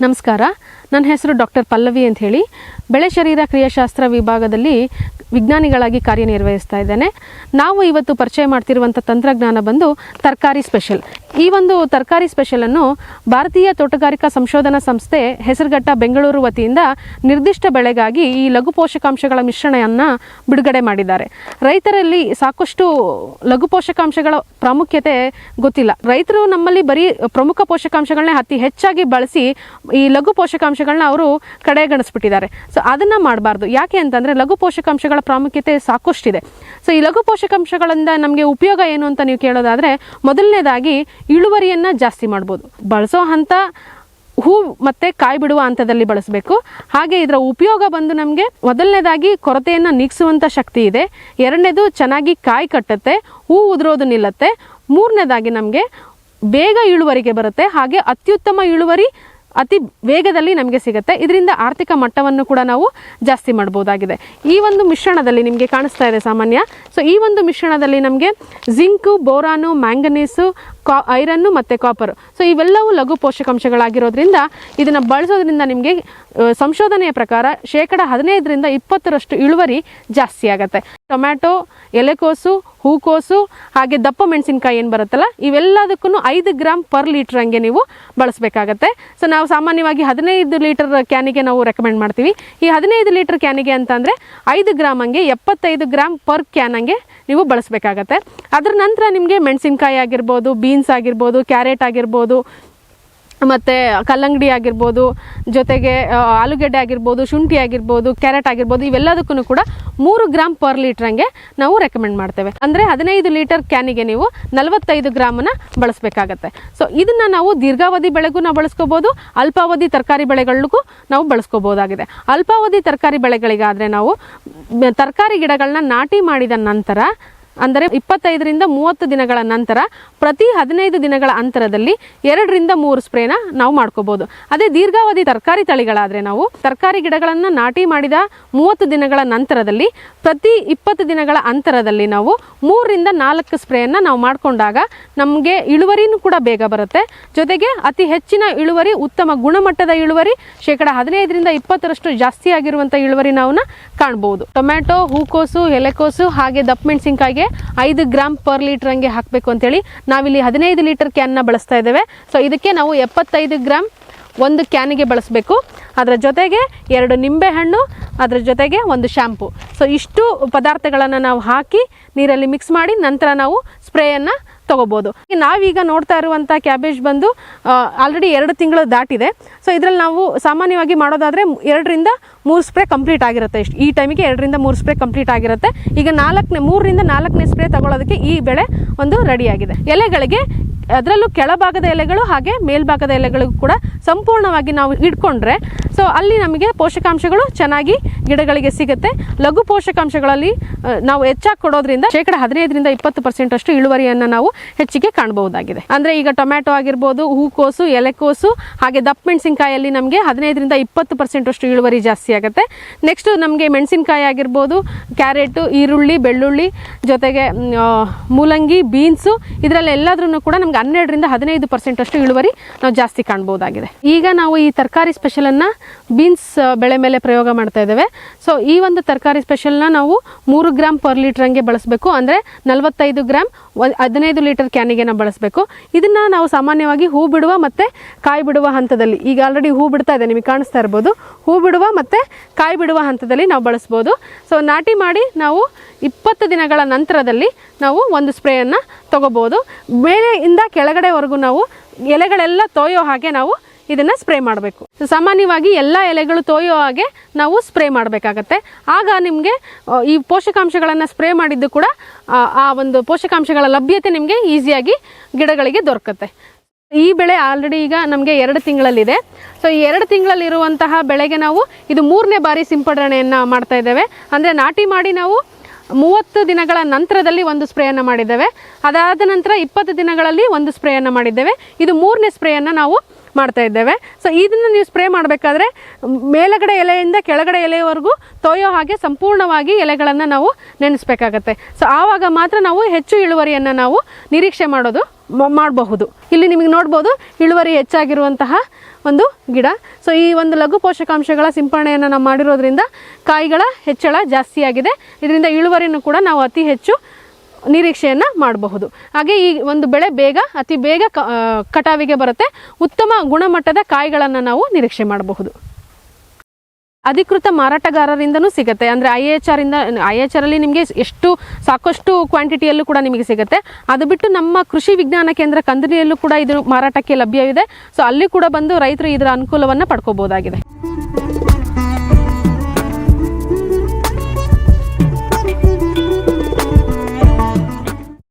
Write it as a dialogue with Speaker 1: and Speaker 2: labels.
Speaker 1: ನಮಸ್ಕಾರ, ನನ್ನ ಹೆಸರು ಡಾಕ್ಟರ್ ಪಲ್ಲವಿ ಅಂತ ಹೇಳಿ ಬೆಳೆ ಶರೀರ ಕ್ರಿಯಾಶಾಸ್ತ್ರ ವಿಭಾಗದಲ್ಲಿ ವಿಜ್ಞಾನಿಗಳಾಗಿ ಕಾರ್ಯನಿರ್ವಹಿಸ್ತಾ ಇದ್ದೇನೆ. ನಾವು ಇವತ್ತು ಪರಿಚಯ ಮಾಡ್ತಿರುವಂಥ ತಂತ್ರಜ್ಞಾನ ಬಂದು ತರಕಾರಿ ಸ್ಪೆಷಲ್. ಈ ಒಂದು ತರಕಾರಿ ಸ್ಪೆಷಲನ್ನು ಭಾರತೀಯ ತೋಟಗಾರಿಕಾ ಸಂಶೋಧನಾ ಸಂಸ್ಥೆ ಹೆಸರುಘಟ್ಟ ಬೆಂಗಳೂರು ವತಿಯಿಂದ ನಿರ್ದಿಷ್ಟ ಬೆಳೆಗಾಗಿ ಈ ಲಘು ಪೋಷಕಾಂಶಗಳ ಮಿಶ್ರಣವನ್ನು ಬಿಡುಗಡೆ ಮಾಡಿದ್ದಾರೆ. ರೈತರಲ್ಲಿ ಸಾಕಷ್ಟು ಲಘು ಪೋಷಕಾಂಶಗಳ ಪ್ರಾಮುಖ್ಯತೆ ಗೊತ್ತಿಲ್ಲ. ರೈತರು ನಮ್ಮಲ್ಲಿ ಬರೀ ಪ್ರಮುಖ ಪೋಷಕಾಂಶಗಳನ್ನೇ ಅತಿ ಹೆಚ್ಚಾಗಿ ಬಳಸಿ ಈ ಲಘು ಪೋಷಕಾಂಶಗಳನ್ನ ಅವರು ಕಡೆಗಣಿಸ್ಬಿಟ್ಟಿದ್ದಾರೆ. ಸೊ ಅದನ್ನು ಮಾಡಬಾರ್ದು. ಯಾಕೆ ಅಂತಂದರೆ ಲಘು ಪೋಷಕಾಂಶಗಳ ಪ್ರಾಮುಖ್ಯತೆ ಸಾಕಷ್ಟಿದೆ. ಸೊ ಈ ಲಘು ಪೋಷಕಾಂಶಗಳಿಂದ ನಮಗೆ ಉಪಯೋಗ ಏನು ಅಂತ ನೀವು ಕೇಳೋದಾದರೆ, ಮೊದಲನೇದಾಗಿ ಇಳುವರಿಯನ್ನು ಜಾಸ್ತಿ ಮಾಡ್ಬೋದು. ಬಳಸೋ ಹಂತ ಹೂ ಮತ್ತು ಕಾಯಿ ಬಿಡುವ ಹಂತದಲ್ಲಿ ಬಳಸಬೇಕು. ಹಾಗೆ ಇದರ ಉಪಯೋಗ ಬಂದು ನಮಗೆ ಮೊದಲನೇದಾಗಿ ಕೊರತೆಯನ್ನು ನೀಗಿಸುವಂಥ ಶಕ್ತಿ ಇದೆ. ಎರಡನೇದು ಚೆನ್ನಾಗಿ ಕಾಯಿ ಕಟ್ಟುತ್ತೆ, ಹೂ ಉದುರೋದು ನಿಲ್ಲುತ್ತೆ. ಮೂರನೇದಾಗಿ ನಮಗೆ ಬೇಗ ಇಳುವರಿಗೆ ಬರುತ್ತೆ. ಹಾಗೆ ಅತ್ಯುತ್ತಮ ಇಳುವರಿ ಅತಿ ವೇಗದಲ್ಲಿ ನಮಗೆ ಸಿಗುತ್ತೆ. ಇದರಿಂದ ಆರ್ಥಿಕ ಮಟ್ಟವನ್ನು ಕೂಡ ನಾವು ಜಾಸ್ತಿ ಮಾಡ್ಬೋದಾಗಿದೆ. ಈ ಒಂದು ಮಿಶ್ರಣದಲ್ಲಿ ನಿಮಗೆ ಕಾಣಿಸ್ತಾ ಇದೆ ಸಾಮಾನ್ಯ. ಸೊ ಈ ಒಂದು ಮಿಶ್ರಣದಲ್ಲಿ ನಮಗೆ ಜಿಂಕು, ಬೋರಾನು, ಮ್ಯಾಂಗನೀಸು, ಐರನ್ನು ಮತ್ತು ಕಾಪರು, ಸೊ ಇವೆಲ್ಲವೂ ಲಘು ಪೋಷಕಾಂಶಗಳಾಗಿರೋದ್ರಿಂದ ಇದನ್ನು ಬಳಸೋದ್ರಿಂದ ನಿಮಗೆ ಸಂಶೋಧನೆಯ ಪ್ರಕಾರ 15% ಇಳುವರಿ ಜಾಸ್ತಿ ಆಗುತ್ತೆ. ಟೊಮ್ಯಾಟೊ, ಎಲೆಕೋಸು, ಹೂಕೋಸು ಹಾಗೆ ದಪ್ಪ ಮೆಣಸಿನಕಾಯಿ ಏನು ಬರುತ್ತಲ್ಲ, ಇವೆಲ್ಲದಕ್ಕೂ 5 ಗ್ರಾಮ್ ಪರ್ ಲೀಟ್ರ್ ಹಂಗೆ ನೀವು ಬಳಸಬೇಕಾಗತ್ತೆ. ಸೊ ನಾವು ಸಾಮಾನ್ಯವಾಗಿ 15 ಲೀಟರ್ ಕ್ಯಾನಿಗೆ ನಾವು ರೆಕಮೆಂಡ್ ಮಾಡ್ತೀವಿ. ಈ 15 ಲೀಟರ್ ಕ್ಯಾನಿಗೆ ಅಂತಂದರೆ 5 ಗ್ರಾಮ್ ಹಂಗೆ 75 ಗ್ರಾಮ್ ಪರ್ ಕ್ಯಾನ್ ಹಂಗೆ ನೀವು ಬಳಸಬೇಕಾಗತ್ತೆ. ಅದರ ನಂತರ ನಿಮಗೆ ಮೆಣಸಿನಕಾಯಿ ಆಗಿರ್ಬೋದು, ಬೀನ್ಸ್ ಆಗಿರ್ಬೋದು, ಕ್ಯಾರೆಟ್ ಆಗಿರ್ಬೋದು, ಮತ್ತು ಕಲ್ಲಂಗಡಿ ಆಗಿರ್ಬೋದು, ಜೊತೆಗೆ ಆಲೂಗೆಡ್ಡೆ ಆಗಿರ್ಬೋದು, ಶುಂಠಿ ಆಗಿರ್ಬೋದು, ಕ್ಯಾರೆಟ್ ಆಗಿರ್ಬೋದು, ಇವೆಲ್ಲದಕ್ಕೂ ಕೂಡ 3 ಗ್ರಾಮ್ ಪರ್ ಲೀಟ್ರ್ ಹಂಗೆ ನಾವು ರೆಕಮೆಂಡ್ ಮಾಡ್ತೇವೆ. ಅಂದರೆ 15 ಲೀಟರ್ ಕ್ಯಾನಿಗೆ ನೀವು 45 ಗ್ರಾಮನ್ನು ಬಳಸಬೇಕಾಗತ್ತೆ. ಸೊ ಇದನ್ನು ನಾವು ದೀರ್ಘಾವಧಿ ಬೆಳೆಗೂ ನಾವು ಬಳಸ್ಕೋಬೋದು, ಅಲ್ಪಾವಧಿ ತರಕಾರಿ ಬೆಳೆಗಳಿಗೂ ನಾವು ಬಳಸ್ಕೋಬೋದಾಗಿದೆ. ಅಲ್ಪಾವಧಿ ತರಕಾರಿ ಬೆಳೆಗಳಿಗಾದರೆ ನಾವು ತರಕಾರಿ ಗಿಡಗಳನ್ನ ನಾಟಿ ಮಾಡಿದ ನಂತರ, ಅಂದರೆ 25ರಿಂದ 30 ದಿನಗಳ ನಂತರ ಪ್ರತಿ 15 ದಿನಗಳ ಅಂತರದಲ್ಲಿ 2 ರಿಂದ 3 ಸ್ಪ್ರೇನ ನಾವು ಮಾಡ್ಕೋಬೋದು. ಅದೇ ದೀರ್ಘಾವಧಿ ತರಕಾರಿ ತಳಿಗಳಾದರೆ ನಾವು ತರಕಾರಿ ಗಿಡಗಳನ್ನು ನಾಟಿ ಮಾಡಿದ 30 ದಿನಗಳ ನಂತರದಲ್ಲಿ ಪ್ರತಿ 20 ದಿನಗಳ ಅಂತರದಲ್ಲಿ ನಾವು 3 ರಿಂದ 4 ಸ್ಪ್ರೇಯನ್ನು ನಾವು ಮಾಡಿಕೊಂಡಾಗ ನಮಗೆ ಇಳುವರಿನೂ ಕೂಡ ಬೇಗ ಬರುತ್ತೆ. ಜೊತೆಗೆ ಅತಿ ಹೆಚ್ಚಿನ ಇಳುವರಿ, ಉತ್ತಮ ಗುಣಮಟ್ಟದ ಇಳುವರಿ, 15ರಿಂದ 20% ಜಾಸ್ತಿ ಆಗಿರುವಂಥ ಇಳುವರಿ ನಾವು ಕಾಣ್ಬೋದು. ಟೊಮ್ಯಾಟೊ, ಹೂಕೋಸು, ಎಲೆಕೋಸು ಹಾಗೆ ದಪ್ಪ ಮೆಣಸಿನಕಾಯಿಗೆ 5 ಗ್ರಾಮ್ ಪರ್ ಲೀಟರ್ ಹಂಗೆ ಹಾಕಬೇಕು ಅಂತೇಳಿ ನಾವಿಲ್ಲಿ 15 ಲೀಟರ್ ಕ್ಯಾನ್ನ ಬಳಸ್ತಾ ಇದ್ದೇವೆ. ಸೊ ಇದಕ್ಕೆ ನಾವು 75 ಗ್ರಾಮ್ ಒಂದು ಕ್ಯಾನಿಗೆ ಬಳಸಬೇಕು. ಅದರ ಜೊತೆಗೆ 2 ನಿಂಬೆಹಣ್ಣು, ಅದರ ಜೊತೆಗೆ 1 ಶ್ಯಾಂಪು. ಸೊ ಇಷ್ಟು ಪದಾರ್ಥಗಳನ್ನು ನಾವು ಹಾಕಿ ನೀರಲ್ಲಿ ಮಿಕ್ಸ್ ಮಾಡಿ ನಂತರ ನಾವು ಸ್ಪ್ರೇಯನ್ನು ತೊಗೋಬೋದು. ನಾವೀಗ ನೋಡ್ತಾ ಇರುವಂಥ ಕ್ಯಾಬೇಜ್ ಬಂದು ಆಲ್ರೆಡಿ 2 ತಿಂಗಳು ದಾಟಿದೆ. ಸೊ ಇದರಲ್ಲಿ ನಾವು ಸಾಮಾನ್ಯವಾಗಿ ಮಾಡೋದಾದರೆ 2 ರಿಂದ 3 ಸ್ಪ್ರೇ ಕಂಪ್ಲೀಟ್ ಆಗಿರುತ್ತೆ. ಈ ಟೈಮಿಗೆ 2 ರಿಂದ 3 ಸ್ಪ್ರೇ ಕಂಪ್ಲೀಟ್ ಆಗಿರುತ್ತೆ. ಈಗ 3 ರಿಂದ 4ನೇ ಸ್ಪ್ರೇ ತಗೊಳ್ಳೋದಕ್ಕೆ ಈ ಬೆಳೆ ಒಂದು ರೆಡಿಯಾಗಿದೆ. ಎಲೆಗಳಿಗೆ ಅದರಲ್ಲೂ ಕೆಳಭಾಗದ ಎಲೆಗಳು ಹಾಗೆ ಮೇಲ್ಭಾಗದ ಎಲೆಗಳಿಗೂ ಕೂಡ ಸಂಪೂರ್ಣವಾಗಿ ನಾವು ಇಟ್ಕೊಂಡ್ರೆ ಸೊ ಅಲ್ಲಿ ನಮಗೆ ಪೋಷಕಾಂಶಗಳು ಚೆನ್ನಾಗಿ ಗಿಡಗಳಿಗೆ ಸಿಗುತ್ತೆ. ಲಘು ಪೋಷಕಾಂಶಗಳಲ್ಲಿ ನಾವು ಹೆಚ್ಚಾಗಿ ಕೊಡೋದ್ರಿಂದ 15ರಿಂದ 20% ಅಷ್ಟು ಇಳುವರಿಯನ್ನು ನಾವು ಹೆಚ್ಚಿಗೆ ಕಾಣಬಹುದಾಗಿದೆ. ಅಂದರೆ ಈಗ ಟೊಮ್ಯಾಟೊ ಆಗಿರ್ಬೋದು, ಹೂಕೋಸು, ಎಲೆಕೋಸು ಹಾಗೆ ದಪ್ಪ ಮೆಣಸಿನಕಾಯಲ್ಲಿ ನಮಗೆ 15ರಿಂದ 20% ಅಷ್ಟು ಇಳುವರಿ ಜಾಸ್ತಿ ಆಗುತ್ತೆ. ನೆಕ್ಸ್ಟ್ ನಮಗೆ ಮೆಣಸಿನಕಾಯಿ ಆಗಿರ್ಬೋದು, ಕ್ಯಾರೆಟು, ಈರುಳ್ಳಿ, ಬೆಳ್ಳುಳ್ಳಿ, ಜೊತೆಗೆ ಮೂಲಂಗಿ, ಬೀನ್ಸು, ಇದರಲ್ಲಿ ಎಲ್ಲಾದ್ರೂ ಕೂಡ ನಮ್ಗೆ 12ರಿಂದ 15% ಅಷ್ಟು ಇಳುವರಿ ನಾವು ಜಾಸ್ತಿ ಕಾಣ್ಬೋದಾಗಿದೆ. ಈಗ ನಾವು ಈ ತರಕಾರಿ ಸ್ಪೆಷಲನ್ನು ಬೀನ್ಸ್ ಬೆಳೆ ಮೇಲೆ ಪ್ರಯೋಗ ಮಾಡ್ತಾ ಇದ್ದೇವೆ. ಸೊ ಈ ಒಂದು ತರಕಾರಿ ಸ್ಪೆಷಲ್ನ ನಾವು 3 ಗ್ರಾಮ್ ಪರ್ ಲೀಟರ್ ಹಂಗೆ ಬಳಸಬೇಕು. ಅಂದರೆ 45 ಗ್ರಾಮ್ 15 ಲೀಟರ್ ಕ್ಯಾನಿಗೆ ನಾವು ಬಳಸಬೇಕು. ಇದನ್ನು ನಾವು ಸಾಮಾನ್ಯವಾಗಿ ಹೂ ಬಿಡುವ ಮತ್ತು ಕಾಯಿ ಬಿಡುವ ಹಂತದಲ್ಲಿ, ಈಗ ಆಲ್ರೆಡಿ ಹೂ ಬಿಡ್ತಾ ಇದೆ, ನಿಮಗೆ ಕಾಣಿಸ್ತಾ ಇರ್ಬೋದು, ಹೂ ಬಿಡುವ ಮತ್ತು ಕಾಯಿ ಬಿಡುವ ಹಂತದಲ್ಲಿ ನಾವು ಬಳಸ್ಬೋದು. ಸೊ ನಾಟಿ ಮಾಡಿ ನಾವು 20 ದಿನಗಳ ನಂತರದಲ್ಲಿ ನಾವು ಒಂದು ಸ್ಪ್ರೇಯನ್ನು ತೊಗೋಬೋದು. ಮೇಲೆಯಿಂದ ಕೆಳಗಡೆವರೆಗೂ ನಾವು ಎಲೆಗಳೆಲ್ಲ ತೋಯೋ ಹಾಗೆ ನಾವು ಇದನ್ನು ಸ್ಪ್ರೇ ಮಾಡಬೇಕು. ಸಾಮಾನ್ಯವಾಗಿ ಎಲ್ಲ ಎಲೆಗಳು ತೋಯೋ ಹಾಗೆ ನಾವು ಸ್ಪ್ರೇ ಮಾಡಬೇಕಾಗತ್ತೆ. ಆಗ ನಿಮಗೆ ಈ ಪೋಷಕಾಂಶಗಳನ್ನು ಸ್ಪ್ರೇ ಮಾಡಿದ್ದು ಕೂಡ ಆ ಒಂದು ಪೋಷಕಾಂಶಗಳ ಲಭ್ಯತೆ ನಿಮಗೆ ಈಸಿಯಾಗಿ ಗಿಡಗಳಿಗೆ ದೊರಕುತ್ತೆ. ಈ ಬೆಳೆ ಆಲ್ರೆಡಿ ಈಗ ನಮಗೆ 2 ತಿಂಗಳಲ್ಲಿದೆ. ಸೊ ಈ 2 ತಿಂಗಳಲ್ಲಿರುವಂತಹ ಬೆಳೆಗೆ ನಾವು ಇದು 3ನೇ ಬಾರಿ ಸಿಂಪಡಣೆಯನ್ನು ಮಾಡ್ತಾ ಇದ್ದೇವೆ. ಅಂದರೆ ನಾಟಿ ಮಾಡಿ ನಾವು 30 ದಿನಗಳ ನಂತರದಲ್ಲಿ ಒಂದು ಸ್ಪ್ರೇಯನ್ನು ಮಾಡಿದ್ದೇವೆ. ಅದಾದ ನಂತರ 20 ದಿನಗಳಲ್ಲಿ ಒಂದು ಸ್ಪ್ರೇಯನ್ನು ಮಾಡಿದ್ದೇವೆ. ಇದು 3ನೇ ಸ್ಪ್ರೇಯನ್ನು ನಾವು ಮಾಡ್ತಾ ಇದ್ದೇವೆ. ಸೊ ಇದನ್ನು ನೀವು ಸ್ಪ್ರೇ ಮಾಡಬೇಕಾದ್ರೆ ಮೇಲಗಡೆ ಎಲೆಯಿಂದ ಕೆಳಗಡೆ ಎಲೆಯವರೆಗೂ ತೊಯ್ಯೋ ಹಾಗೆ ಸಂಪೂರ್ಣವಾಗಿ ಎಲೆಗಳನ್ನು ನಾವು ನೆನೆಸಬೇಕಾಗತ್ತೆ. ಸೊ ಆವಾಗ ಮಾತ್ರ ನಾವು ಹೆಚ್ಚು ಇಳುವರಿಯನ್ನು ನಾವು ನಿರೀಕ್ಷೆ ಮಾಡಬಹುದು. ಇಲ್ಲಿ ನಿಮಗೆ ನೋಡ್ಬೋದು ಇಳುವರಿ ಹೆಚ್ಚಾಗಿರುವಂತಹ ಒಂದು ಗಿಡ. ಸೊ ಈ ಒಂದು ಲಘು ಪೋಷಕಾಂಶಗಳ ಸಿಂಪರಣೆಯನ್ನು ನಾವು ಮಾಡಿರೋದ್ರಿಂದ ಕಾಯಿಗಳ ಹೆಚ್ಚಳ ಜಾಸ್ತಿಯಾಗಿದೆ. ಇದರಿಂದ ಇಳುವರಿನೂ ಕೂಡ ನಾವು ಅತಿ ಹೆಚ್ಚು ನಿರೀಕ್ಷೆಯನ್ನು ಮಾಡಬಹುದು. ಹಾಗೆ ಈ ಒಂದು ಬೆಳೆ ಅತಿ ಬೇಗ ಕಟಾವಿಗೆ ಬರುತ್ತೆ. ಉತ್ತಮ ಗುಣಮಟ್ಟದ ಕಾಯಿಗಳನ್ನು ನಾವು ನಿರೀಕ್ಷೆ ಮಾಡಬಹುದು. ಅಧಿಕೃತ ಮಾರಾಟಗಾರರಿಂದನೂ ಸಿಗುತ್ತೆ. ಅಂದರೆ IIHR ಅಲ್ಲಿ ನಿಮಗೆ ಸಾಕಷ್ಟು ಕ್ವಾಂಟಿಟಿಯಲ್ಲೂ ಕೂಡ ನಿಮಗೆ ಸಿಗುತ್ತೆ. ಅದು ಬಿಟ್ಟು ನಮ್ಮ ಕೃಷಿ ವಿಜ್ಞಾನ ಕೇಂದ್ರ ಕಂದರಿಯಲ್ಲೂ ಕೂಡ ಇದು ಮಾರಾಟಕ್ಕೆ ಲಭ್ಯವಿದೆ. ಸೊ ಅಲ್ಲಿ ಕೂಡ ಬಂದು ರೈತರು ಇದರ ಅನುಕೂಲವನ್ನು ಪಡ್ಕೋಬಹುದಾಗಿದೆ.